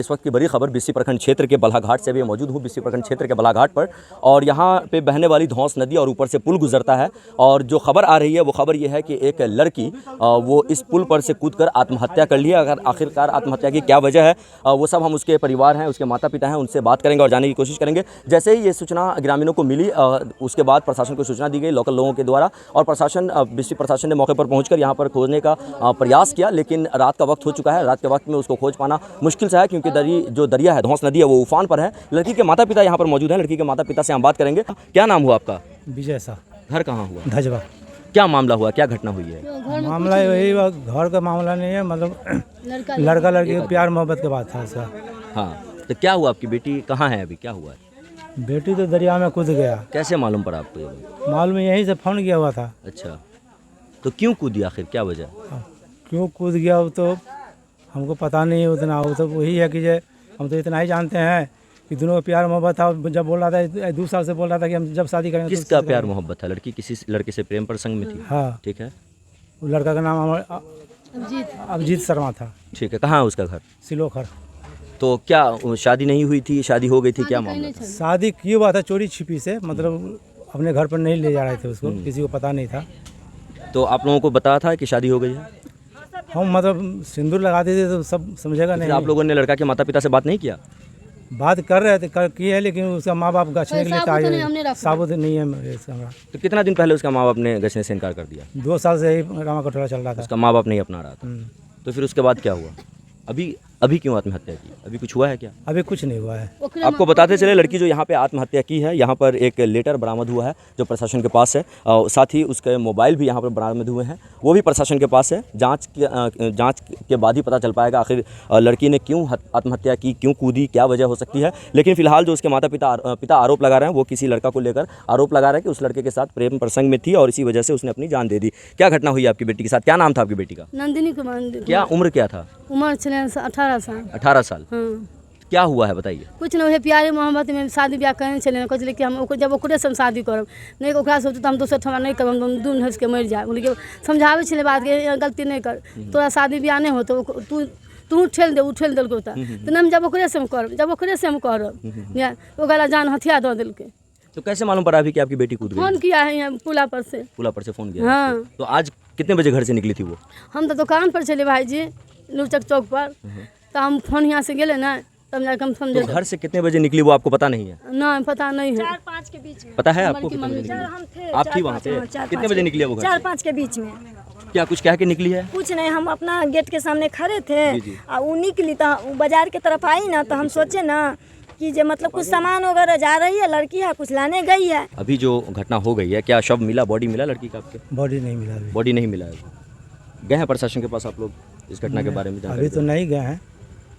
इस वक्त की बड़ी खबर बिस्सी प्रखंड क्षेत्र के बल्हाघाट से भी मौजूद हूँ। बिस्सी प्रखंड क्षेत्र के बल्हाघाट पर और यहाँ पे बहने वाली धौंस नदी और ऊपर से पुल गुजरता है और जो खबर आ रही है वो खबर ये है कि एक लड़की वो इस पुल पर से कूदकर आत्महत्या कर ली है। अगर आखिरकार आत्महत्या की क्या वजह है वो सब हम उसके परिवार हैं, उसके माता पिता हैं, उनसे बात करेंगे और जानने की कोशिश करेंगे। जैसे ही ये सूचना ग्रामीणों को मिली उसके बाद प्रशासन को सूचना दी गई लोकल लोगों के द्वारा और बिस्सी प्रशासन ने मौके पर पहुँचकर यहाँ पर खोजने का प्रयास किया, लेकिन रात का वक्त हो चुका है। रात के वक्त में उसको खोज पाना मुश्किल सा है क्योंकि दरिया है, धौंस नदी है, वो उफान पर है। लड़की के माता पिता यहाँ पर मौजूद हैं। लड़की के माता पिता से हम बात करेंगे। क्या नाम हुआ आपका? विजय शाह। घर कहाँ हुआ? धजवा। क्या मामला हुआ, क्या घटना हुई है? मामला वही घर का मामला नहीं है, मतलब लड़का लड़की के प्यार मोहब्बत के बात था उसका। हाँ, तो क्या हुआ? आपकी बेटी कहाँ है अभी, क्या हुआ है? बेटी तो दरिया में कूद गया। कैसे मालूम पड़ा आपको ये? मालूम यहीं से फोन किया हुआ था। अच्छा, तो क्यों कूदी आखिर, क्या वजह? क्यों कूद गया वो तो हमको पता नहीं है उतना। वो तो वही है कि हम तो इतना ही जानते हैं कि दोनों का प्यार मोहब्बत था। जब बोल रहा था 2 साल से बोल रहा था कि हम जब शादी करेंगे। किसका प्यार मोहब्बत था? लड़की किसी लड़के से प्रेम प्रसंग में थी? हाँ, ठीक है। वो लड़का का नाम अभिजीत शर्मा था। ठीक है, कहाँ है उसका घर? सिलोखर। तो क्या शादी नहीं हुई थी, शादी हो गई थी, क्या मामला था? शादी किया हुआ था चोरी छिपी से, मतलब अपने घर पर नहीं ले जा रहे थे उसको, किसी को पता नहीं था। तो आप लोगों को बताया था कि शादी हो गई है? हम मतलब सिंदूर लगाते थे तो सब समझेगा नहीं। आप लोगों ने लड़का के माता पिता से बात नहीं किया? बात कर रहे थे, किए है, लेकिन उसका माँ बाप गछने के लिए तैयार, साबुत नहीं है मेरा। तो कितना दिन पहले उसका माँ बाप ने गछने से इनकार कर दिया? 2 साल से ही रामा कटोरा चल रहा था। उसका माँ बाप नहीं अपना रहा था। तो फिर उसके बाद क्या हुआ? अभी क्यों आत्महत्या की? अभी कुछ हुआ है क्या? अभी कुछ नहीं हुआ है। आपको बताते चले, लड़की जो यहाँ पे आत्महत्या की है, यहाँ पर एक लेटर बरामद हुआ है जो प्रशासन के पास है। साथ ही उसके मोबाइल भी यहाँ पर बरामद हुए हैं, वो भी प्रशासन के पास है। जांच के बाद ही पता चल पाएगा आखिर लड़की ने क्यों आत्महत्या की, क्यों कूदी, क्या वजह हो सकती है। लेकिन फिलहाल जो उसके माता पिता आरोप लगा रहे हैं, वो किसी लड़का को लेकर आरोप लगा रहे हैं कि उस लड़के के साथ प्रेम प्रसंग में थी और इसी वजह से उसने अपनी जान दे दी। क्या घटना हुई आपकी बेटी के साथ? क्या नाम था आपकी बेटी का? नंदिनी कुमार। क्या उम्र क्या था? उम्र 18 साल। 18 साल। हाँ। क्या हुआ है बताइए? कुछ नहीं, प्यारे मोहब्बत में शादी ब्याह करने चले कहते कि हम जब ओकरे से हम शादी करब, नहीं ओकरा से तो हम दोसर ठमा नहीं करब, हम दूर हंस के मर जाए। बोले समझावे छे बात के गलती नहीं कर, तोरा शादी ब्याह नहीं हो तो तू ठेल दे, उठेल दिल तो नहीं, जब ओकरे से हम करब, जब ओकरे से हम करब, ओकरा जान हथियार दे दिल के। तो कैसे मालूम पड़ा अभी कि आपकी बेटी कूद गई? फोन किया है यहाँ पुला पर से फोन किया। हाँ। तो आज कितने बजे घर से निकली थी वो? हम तो दुकान पर चले भाई जी, लूचक चौक पर, तो हम फोन यहाँ से गए ना, तब जाकर हम समझे। तो घर से कितने बजे निकली वो आपको पता नहीं है? नहीं, पता नहीं है। 4-5 के बीच में। पता है आपको कितने बजे निकली? हम थे, आप थी वहाँ पे? कितने बजे निकली वो घर से? 4-5 के बीच में। क्या कुछ कह के निकली है? कुछ नहीं, हम अपना गेट के सामने खड़े थे और वो निकली तो वो बाजार के तरफ आई ना, तो हम सोचे ना कि जो मतलब कुछ सामान वगैरह जा रही है, लड़की है कुछ लाने गई है। अभी जो घटना हो गई है, क्या शव मिला, बॉडी मिला लड़की का आपके? बॉडी नहीं मिला। बॉडी नहीं मिला है। गए हैं प्रशासन के पास आप लोग इस घटना के बारे में? अभी तो नहीं गए हैं।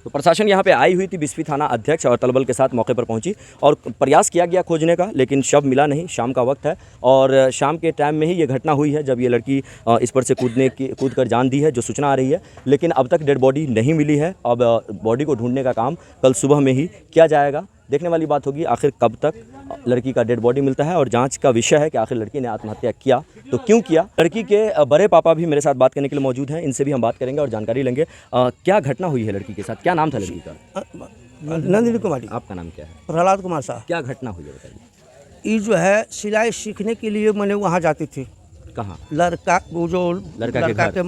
तो प्रशासन यहाँ पे आई हुई थी, बिस्फी थाना अध्यक्ष और तलबल के साथ मौके पर पहुंची और प्रयास किया गया खोजने का, लेकिन शव मिला नहीं। शाम का वक्त है और शाम के टाइम में ही ये घटना हुई है जब ये लड़की इस पर से कूद कर जान दी है, जो सूचना आ रही है। लेकिन अब तक डेड बॉडी नहीं मिली है। अब बॉडी को ढूंढने का काम कल सुबह में ही किया जाएगा। देखने वाली बात होगी आखिर कब तक लड़की का डेड बॉडी मिलता है और जांच का विषय है कि आखिर लड़की ने आत्महत्या किया तो क्यों किया। लड़की के बड़े पापा भी मेरे साथ बात करने के लिए मौजूद हैं, इनसे भी हम बात करेंगे और जानकारी लेंगे क्या घटना हुई है लड़की के साथ। क्या नाम था लड़की का? नंदिनी कुमारी। आपका नाम क्या है? प्रहलाद कुमार साहब। क्या घटना हुई है बताइए? ये जो है सिलाई सीखने के लिए मैंने वहाँ जाती थी। कहाँ? लड़का वो जो लड़का के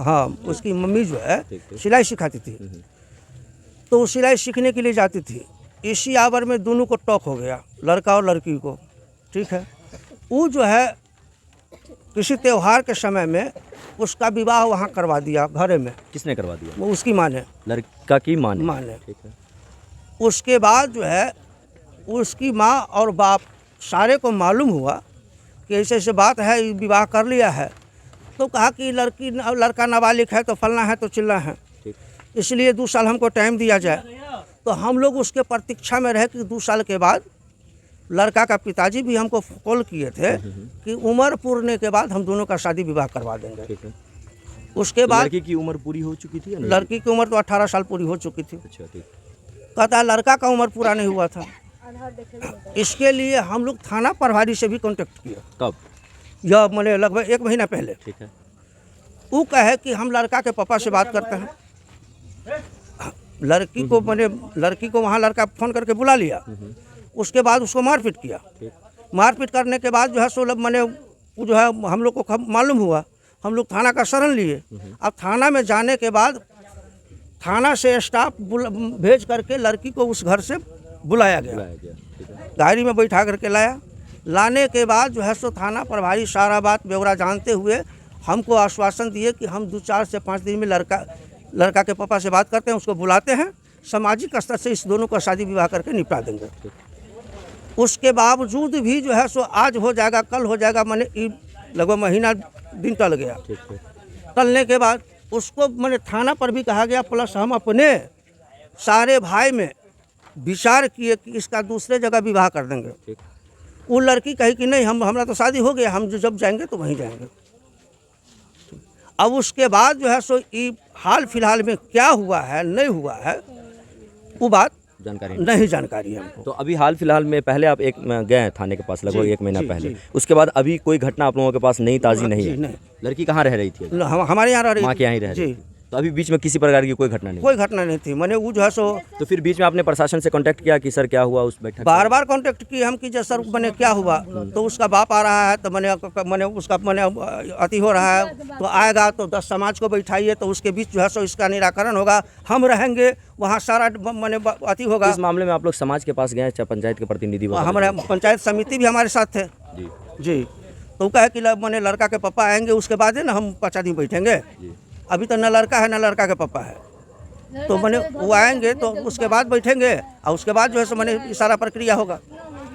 हाँ, उसकी मम्मी जो है सिलाई सिखाती थी, तो सिलाई सीखने के लिए जाती थी। इसी आवर में दोनों को टॉक हो गया, लड़का और लड़की को। ठीक है, वो जो है किसी त्यौहार के समय में उसका विवाह वहाँ करवा दिया घरे में। किसने करवा दिया? वो उसकी माँ ने। लड़का की माँ ने। ठीक है। उसके बाद जो है उसकी माँ और बाप सारे को मालूम हुआ कि ऐसे ऐसे बात है, विवाह कर लिया है। तो कहा कि लड़का नाबालिग है तो फलना है तो चिल्ला है, इसलिए 2 साल हमको टाइम दिया जाए। तो हम लोग उसके प्रतीक्षा में रहे कि 2 साल के बाद लड़का का पिताजी भी हमको कॉल किए थे कि उम्र पूरने के बाद हम दोनों का शादी विवाह करवा देंगे। ठीक है। उसके बाद लड़की की उम्र पूरी हो चुकी थी? लड़की की उम्र तो 18 साल पूरी हो चुकी थी। अच्छा, ठीक। कहता लड़का का उम्र पूरा नहीं हुआ था। इसके लिए हम लोग थाना प्रभारी से भी कांटेक्ट किया। कब? यह मैंने लगभग 1 महीना पहले। ठीक है। वो कहे कि हम लड़का के पापा से बात करते हैं। लड़की को मैंने लड़की को वहाँ लड़का फ़ोन करके बुला लिया। उसके बाद उसको मारपीट किया। मारपीट करने के बाद जो है मैंने वो जो है हम लोग को मालूम हुआ, हम लोग थाना का शरण लिए। अब थाना में जाने के बाद थाना से स्टाफ भेज करके लड़की को उस घर से बुलाया गया, गाड़ी में बैठा करके लाया। लाने के बाद जो है थाना प्रभारी सारा बात ब्यौरा जानते हुए हमको आश्वासन दिए कि हम 2-4 से 5 दिन में लड़का के पापा से बात करते हैं, उसको बुलाते हैं, सामाजिक स्तर से इस दोनों का शादी विवाह करके निपटा देंगे। उसके बावजूद भी जो है आज हो जाएगा, कल हो जाएगा, मैंने लगभग महीना दिन टल गया। टलने के बाद उसको मैंने थाना पर भी कहा गया, प्लस हम अपने सारे भाई में विचार किए कि इसका दूसरे जगह विवाह कर देंगे। वो लड़की कही कि नहीं, हमारा तो शादी हो गया, हम जब जाएंगे तो वहीं जाएंगे। अब उसके बाद जो है ये हाल फिलहाल में क्या हुआ है नहीं हुआ है वो बात जानकारी है हमको। तो अभी हाल फिलहाल में पहले आप गए थाने के पास लगभग 1 महीना पहले, उसके बाद अभी कोई घटना आप लोगों के पास नई ताज़ी नहीं है? लड़की कहाँ रह रही थी? हमारे यहाँ रह रही थी, माँ के यहाँ ही रह रही थी। तो अभी बीच में किसी प्रकार की कोई घटना नहीं? कोई घटना नहीं थी। मैंने वो जो है तो फिर बीच में आपने प्रशासन से कांटेक्ट किया कि सर क्या हुआ उस बैठक? बार कांटेक्ट की हम कि सर मैंने क्या हुआ, तो उसका बाप आ रहा है, तो मैंने उसका अति हो रहा है, तो आएगा तो 10 समाज को बैठाइए, तो उसके बीच जो है इसका निराकरण होगा, हम रहेंगे वहाँ, सारा मैंने अति होगा। इस मामले में आप लोग समाज के पास गए, चाहे पंचायत के प्रतिनिधि? हमारे पंचायत समिति भी हमारे साथ थे जी। तो कहे कि मैंने लड़का के पापा आएंगे, उसके बाद है ना हम 5 दिन बैठेंगे। अभी तो न लड़का है न लड़का के पापा है, तो मैंने वो आएंगे तो उसके बाद बैठेंगे, और उसके बाद जो है मैंने सारा प्रक्रिया होगा।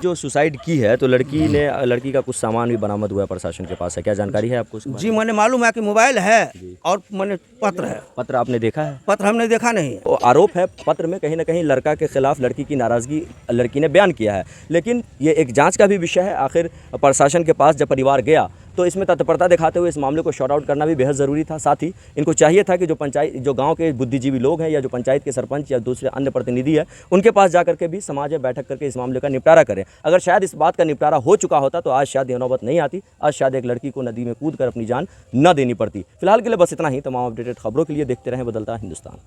जो सुसाइड की है तो लड़की का कुछ सामान भी बरामद हुआ है प्रशासन के पास, है क्या जानकारी है आपको? जी मैंने मालूम है कि मोबाइल है और मैंने पत्र है। पत्र आपने देखा है? पत्र हमने देखा नहीं। तो आरोप है पत्र में कहीं ना कहीं लड़का के खिलाफ लड़की की नाराज़गी लड़की ने बयान किया है, लेकिन ये एक जांच का भी विषय है। आखिर प्रशासन के पास जब परिवार गया तो इसमें तत्परता दिखाते हुए इस मामले को शॉर्ट आउट करना भी बेहद ज़रूरी था। साथ ही इनको चाहिए था कि जो गांव के बुद्धिजीवी लोग हैं या जो पंचायत के सरपंच या दूसरे अन्य प्रतिनिधि हैं, उनके पास जाकर के भी समाज में बैठक करके इस मामले का निपटारा करें। अगर शायद इस बात का निपटारा हो चुका होता तो आज शायद ये नौबत नहीं आती, आज शायद एक लड़की को नदी में कूद कर अपनी जान न देनी पड़ती। फिलहाल के लिए बस इतना ही। तमाम अपडेटेड खबरों के लिए देखते रहें बदलता हिंदुस्तान।